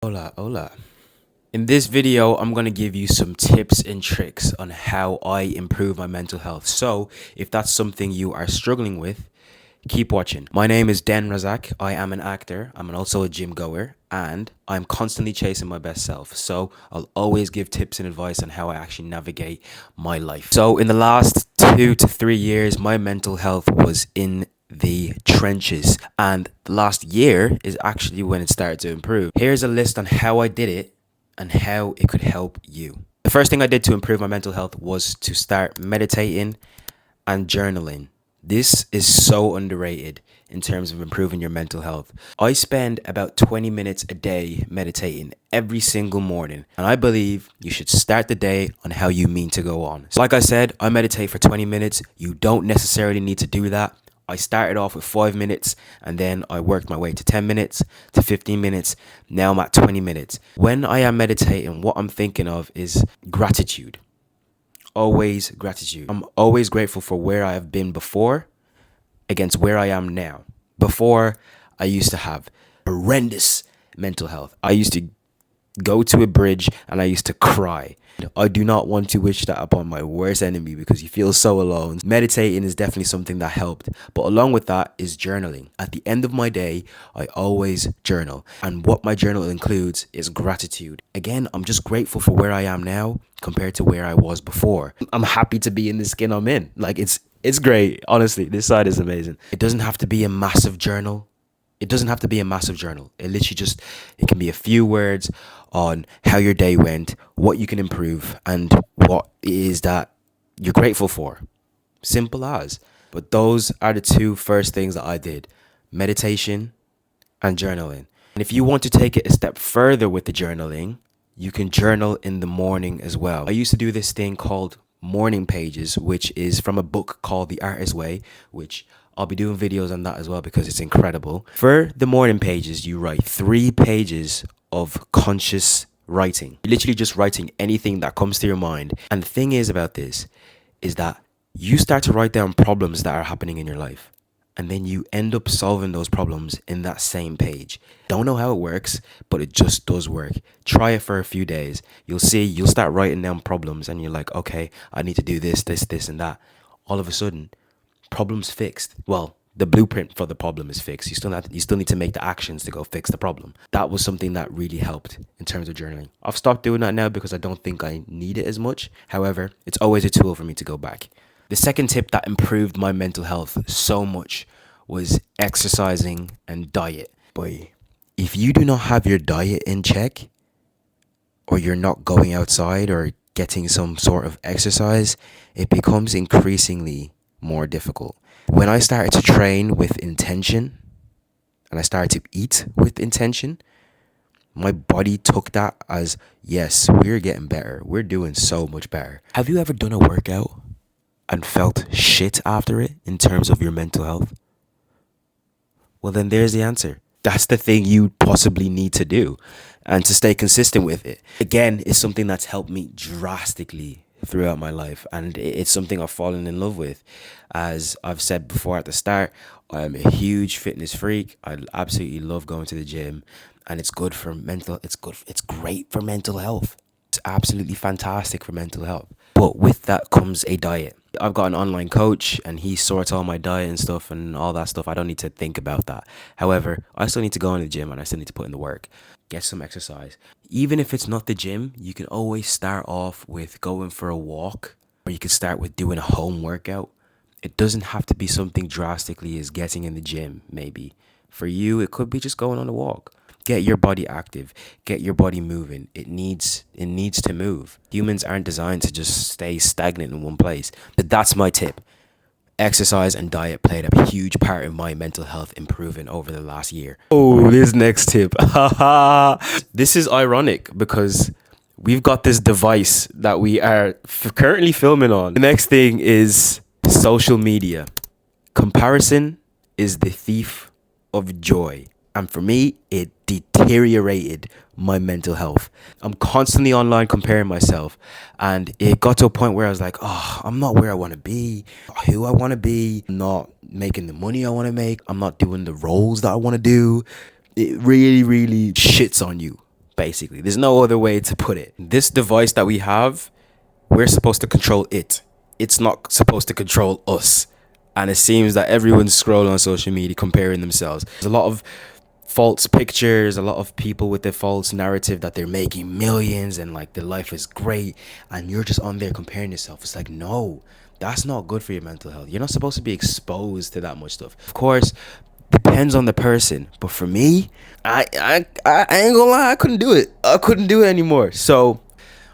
Hola, hola. In this video, I'm going to give you some tips and tricks on how I improve my mental health. So, if that's something you are struggling with, keep watching. My name is Den Razak. I am an actor. I'm also a gym goer, and I'm constantly chasing my best self. So, I'll always give tips and advice on how I actually navigate my life. So, in the last 2 to 3 years, my mental health was in the trenches, and the last year is actually when it started to improve. Here's a list on how I did it and how it could help you. The first thing I did to improve my mental health was to start meditating and journaling. This is so underrated in terms of improving your mental health. I spend about 20 minutes a day meditating every single morning, and I believe you should start the day on how you mean to go on. So like I said, I meditate for 20 minutes. You don't necessarily need to do that. I started off with 5 minutes, and then I worked my way to 10 minutes, to 15 minutes. Now I'm at 20 minutes. When I am meditating, what I'm thinking of is gratitude. Always gratitude. I'm always grateful for where I have been before against where I am now. Before, I used to have horrendous mental health. I used to go to a bridge and I used to cry. I do not want to wish that upon my worst enemy because you feel so alone. Meditating is definitely something that helped. But along with that is journaling. At the end of my day, I always journal. And what my journal includes is gratitude. Again, I'm just grateful for where I am now compared to where I was before. I'm happy to be in the skin I'm in. Like it's great. Honestly, this side is amazing. It doesn't have to be a massive journal. It doesn't have to be a massive journal. It can be a few words on how your day went, what you can improve, and what it is that you're grateful for. Simple as. But those are the two first things that I did: meditation and journaling. And if you want to take it a step further with the journaling, you can journal in the morning as well. I used to do this thing called morning pages, which is from a book called The Artist's Way, which I'll be doing videos on that as well because it's incredible. For the morning pages, you write 3 pages of conscious writing. You're literally just writing anything that comes to your mind. And the thing is about this is that you start to write down problems that are happening in your life. And then you end up solving those problems in that same page. Don't know how it works, but it just does work. Try it for a few days. You'll see, you'll start writing down problems and you're like, okay, I need to do this, and that. All of a sudden, problem's fixed. Well, the blueprint for the problem is fixed. You still need to make the actions to go fix the problem. That was something that really helped in terms of journaling. I've stopped doing that now because I don't think I need it as much. However, it's always a tool for me to go back. The second tip that improved my mental health so much was exercising and diet. Boy, if you do not have your diet in check, or you're not going outside or getting some sort of exercise, it becomes increasingly more difficult. When I started to train with intention and I started to eat with intention, my body took that as, yes, we're getting better. We're doing so much better. Have you ever done a workout and felt shit after it in terms of your mental health? Well, then there's the answer. That's the thing you possibly need to do and to stay consistent with it. Again, it's something that's helped me drastically throughout my life, and it's something I've fallen in love with. As I've said before at the start, I'm a huge fitness freak. I absolutely love going to the gym, and it's great for mental health. It's absolutely fantastic for mental health. But with that comes a diet. I've got an online coach and he sorts all my diet and stuff and all that stuff. I don't need to think about that. However, I still need to go in the gym and I still need to put in the work. Get some exercise. Even if it's not the gym, you can always start off with going for a walk, or you can start with doing a home workout. It doesn't have to be something drastically as getting in the gym, maybe. For you, it could be just going on a walk. Get your body active. Get your body moving. It needs to move. Humans aren't designed to just stay stagnant in one place. But that's my tip. Exercise and diet played a huge part in my mental health improving over the last year. Oh, this next tip. This is ironic because we've got this device that we are currently filming on. The next thing is social media. Comparison is the thief of joy. And for me, it deteriorated my mental health. I'm constantly online comparing myself. And it got to a point where I was like, oh, I'm not where I want to be, who I want to be. I'm not making the money I want to make. I'm not doing the roles that I want to do. It really, really shits on you basically. There's no other way to put it. This device that we have, we're supposed to control it. It's not supposed to control us. And it seems that everyone's scrolling on social media comparing themselves. There's a lot of false pictures, a lot of people with the false narrative that they're making millions and like their life is great, and you're just on there comparing yourself. It's like, no, that's not good for your mental health. You're not supposed to be exposed to that much stuff. Of course, depends on the person, but for me, I ain't gonna lie, I couldn't do it anymore. So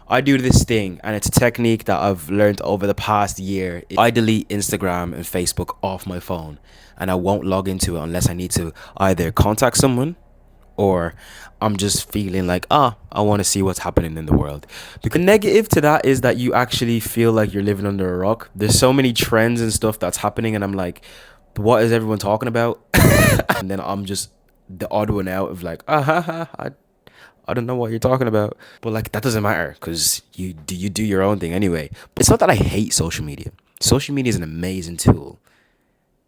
I do this thing, and it's a technique that I've learned over the past year. I delete Instagram and Facebook off my phone, and I won't log into it unless I need to either contact someone or I'm just feeling like, I want to see what's happening in the world. Because the negative to that is that you actually feel like you're living under a rock. There's so many trends and stuff that's happening, and I'm like, what is everyone talking about? And then I'm just the odd one out of like, I don't know what you're talking about. But like, that doesn't matter because you do your own thing anyway. It's not that I hate social media. Social media is an amazing tool.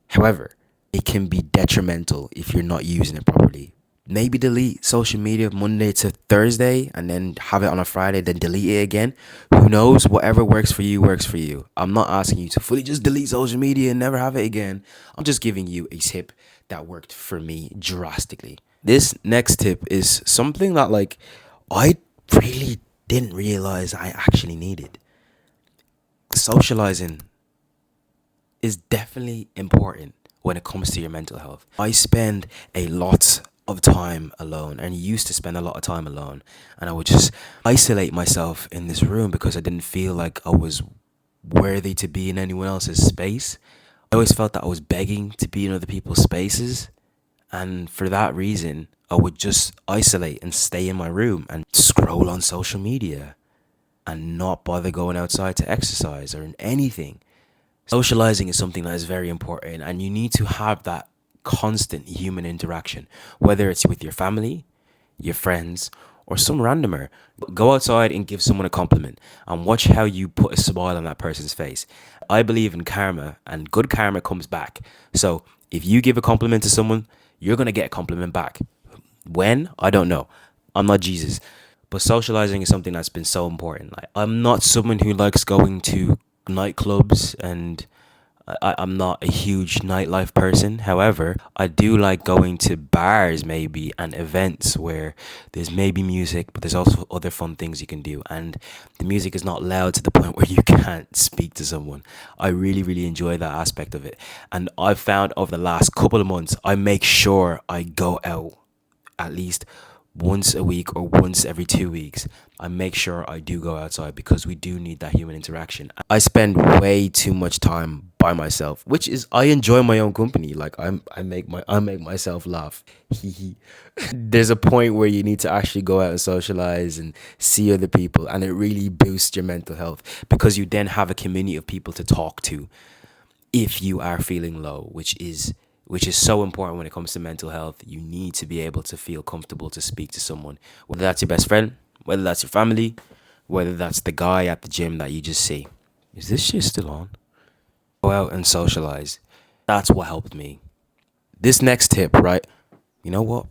However, it can be detrimental if you're not using it properly. Maybe delete social media Monday to Thursday and then have it on a Friday, then delete it again. Who knows? Whatever works for you works for you. I'm not asking you to fully just delete social media and never have it again. I'm just giving you a tip that worked for me drastically. This next tip is something that like I really didn't realize I actually needed. Socializing is definitely important when it comes to your mental health. I spend a lot of time alone and used to spend a lot of time alone, and I would just isolate myself in this room because I didn't feel like I was worthy to be in anyone else's space. I always felt that I was begging to be in other people's spaces, and for that reason I would just isolate and stay in my room and scroll on social media and not bother going outside to exercise or anything. Socializing is something that is very important, and you need to have that constant human interaction, whether it's with your family, your friends, or some randomer. Go outside and give someone a compliment and watch how you put a smile on that person's face. I believe in karma, and good karma comes back. So if you give a compliment to someone, you're going to get a compliment back. When? I don't know. I'm not Jesus. But socializing is something that's been so important. Like, I'm not someone who likes going to nightclubs, and I'm not a huge nightlife person. However, I do like going to bars maybe and events where there's maybe music, but there's also other fun things you can do. And the music is not loud to the point where you can't speak to someone. I really, really enjoy that aspect of it. And I've found over the last couple of months, I make sure I go out at least once a week or once every 2 weeks. I make sure I do go outside because we do need that human interaction. I spend way too much time by myself, which is, I enjoy my own company. Like, I make myself laugh. There's a point where you need to actually go out and socialize and see other people, and it really boosts your mental health because you then have a community of people to talk to if you are feeling low, which is so important when it comes to mental health. You need to be able to feel comfortable to speak to someone, whether that's your best friend, whether that's your family, whether that's the guy at the gym that you just see. Is this shit still on? Go out and socialize. That's what helped me. This next tip, right? You know what?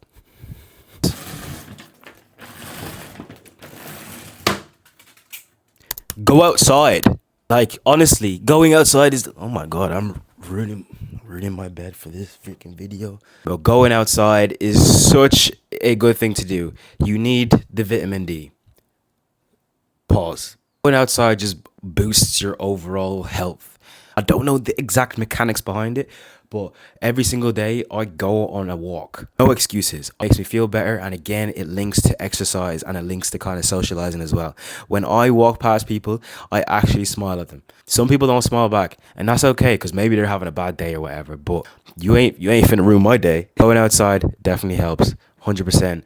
Go outside. Like, honestly, going outside is, oh my God, I'm ruining my bed for this freaking video. But going outside is such a good thing to do. You need the vitamin D. Pause. Going outside just boosts your overall health. I don't know the exact mechanics behind it, but every single day I go on a walk. No excuses. It makes me feel better, and again, it links to exercise and it links to kind of socializing as well. When I walk past people, I actually smile at them. Some people don't smile back, and that's okay because maybe they're having a bad day or whatever, but you ain't finna ruin my day. Going outside definitely helps, 100%.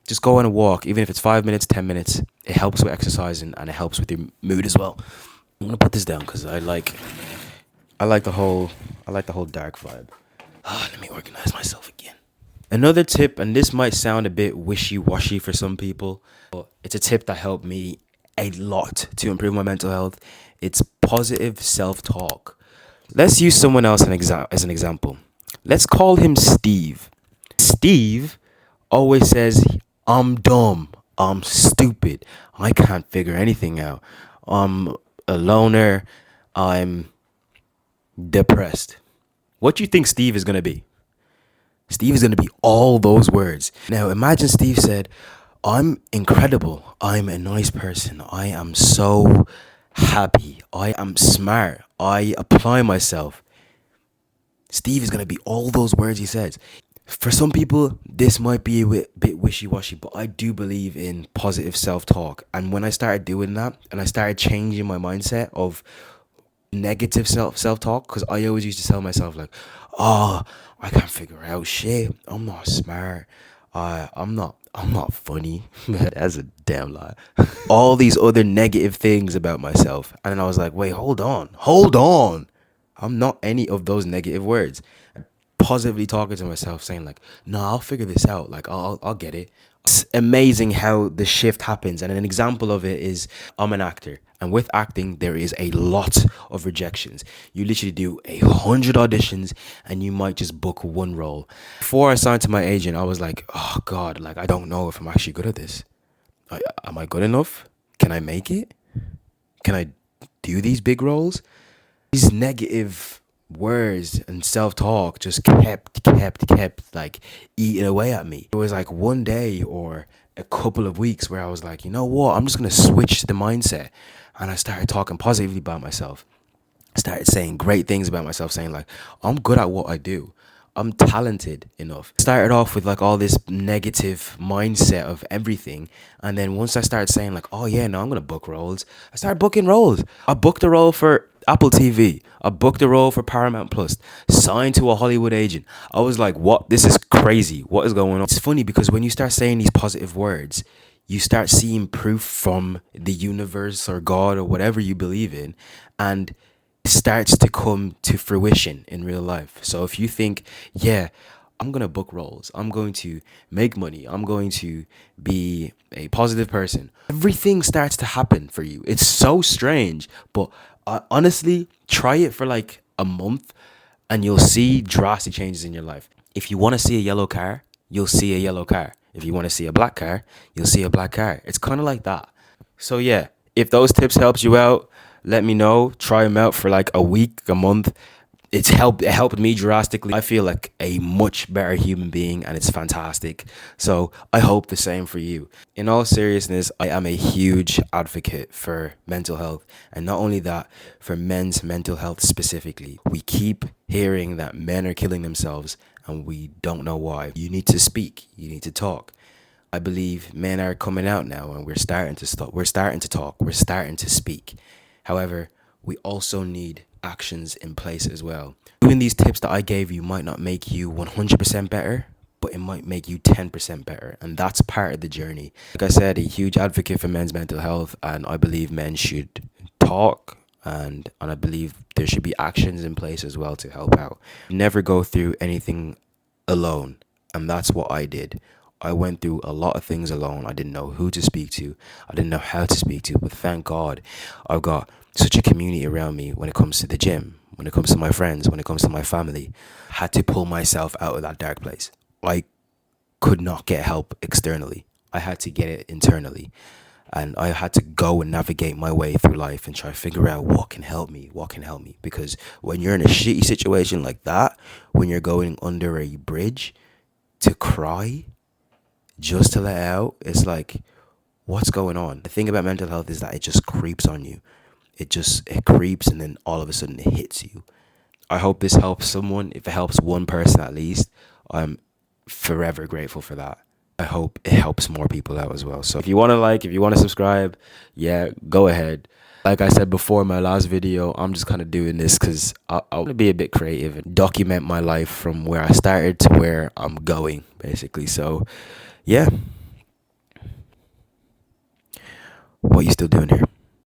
Just go on a walk, even if it's 5 minutes, 10 minutes. It helps with exercising and it helps with your mood as well. I'm gonna put this down because I like the whole dark vibe. Let me organize myself again. Another tip, and this might sound a bit wishy-washy for some people, but it's a tip that helped me a lot to improve my mental health. It's positive self-talk. Let's use someone else as an example. Let's call him Steve. Steve always says, I'm dumb, I'm stupid. I can't figure anything out. I'm a loner. I'm depressed. What do you think Steve is going to be? Steve is going to be all those words. Now, imagine Steve said, I'm incredible. I'm a nice person. I am so happy. I am smart. I apply myself. Steve is going to be all those words he says. For some people, this might be a bit wishy-washy, but I do believe in positive self-talk. And when I started doing that and I started changing my mindset of negative self-talk, because I always used to tell myself like, oh, I can't figure out shit. I'm not smart. I'm not funny. That's a damn lie. All these other negative things about myself. And then I was like, wait, hold on. I'm not any of those negative words. Positively talking to myself, saying like, no, I'll figure this out. Like, I'll get it. It's amazing how the shift happens. And an example of it is I'm an actor. And with acting, there is a lot of rejections. You literally do 100 auditions and you might just book one role. Before I signed to my agent, I was like, oh God, like, I don't know if I'm actually good at this. Am I good enough? Can I make it? Can I do these big roles? These negative words and self-talk just kept like eating away at me. It was like one day or a couple of weeks where I was like, you know what, I'm just gonna switch the mindset. And I started talking positively about myself. I started saying great things about myself, saying like, I'm good at what I do. I'm talented enough. Started off with like all this negative mindset of everything. And then once I started saying like, oh yeah, no, I'm going to book roles. I started booking roles. I booked a role for Apple TV. I booked a role for Paramount Plus. Signed to a Hollywood agent. I was like, what? This is crazy. What is going on? It's funny because when you start saying these positive words, you start seeing proof from the universe or God or whatever you believe in. And starts to come to fruition in real life. So if you think, yeah, I'm going to book roles, I'm going to make money, I'm going to be a positive person, everything starts to happen for you. It's so strange, but honestly, try it for like a month and you'll see drastic changes in your life. If you want to see a yellow car, you'll see a yellow car. If you want to see a black car, you'll see a black car. It's kind of like that. So yeah, if those tips helped you out, let me know. Try them out for like a week, a month. It helped me drastically. I feel like a much better human being and it's fantastic. So I hope the same for you. In all seriousness, I am a huge advocate for mental health, and not only that, for men's mental health specifically. We keep hearing that men are killing themselves and we don't know why. You need to speak. You need to talk. I believe men are coming out now and we're starting to talk, we're starting to speak. However, we also need actions in place as well. Doing these tips that I gave you might not make you 100% better, but it might make you 10% better. And that's part of the journey. Like I said, a huge advocate for men's mental health, and I believe men should talk and I believe there should be actions in place as well to help out. Never go through anything alone. And that's what I did. I went through a lot of things alone. I didn't know who to speak to. I didn't know how to speak to. But thank God, I've got such a community around me when it comes to the gym, when it comes to my friends, when it comes to my family. I had to pull myself out of that dark place. I could not get help externally. I had to get it internally. And I had to go and navigate my way through life and try to figure out what can help me. Because when you're in a shitty situation like that, when you're going under a bridge to cry, just to let out, it's like, what's going on? The thing about mental health is that it just creeps on you. It creeps and then all of a sudden it hits you. I hope this helps someone. If it helps one person at least, I'm forever grateful for that. I hope it helps more people out as well. So if you want to if you want to subscribe, yeah, go ahead. Like I said before in my last video, I'm just kind of doing this because I want to be a bit creative and document my life from where I started to where I'm going, basically. So, yeah. What you still doing here?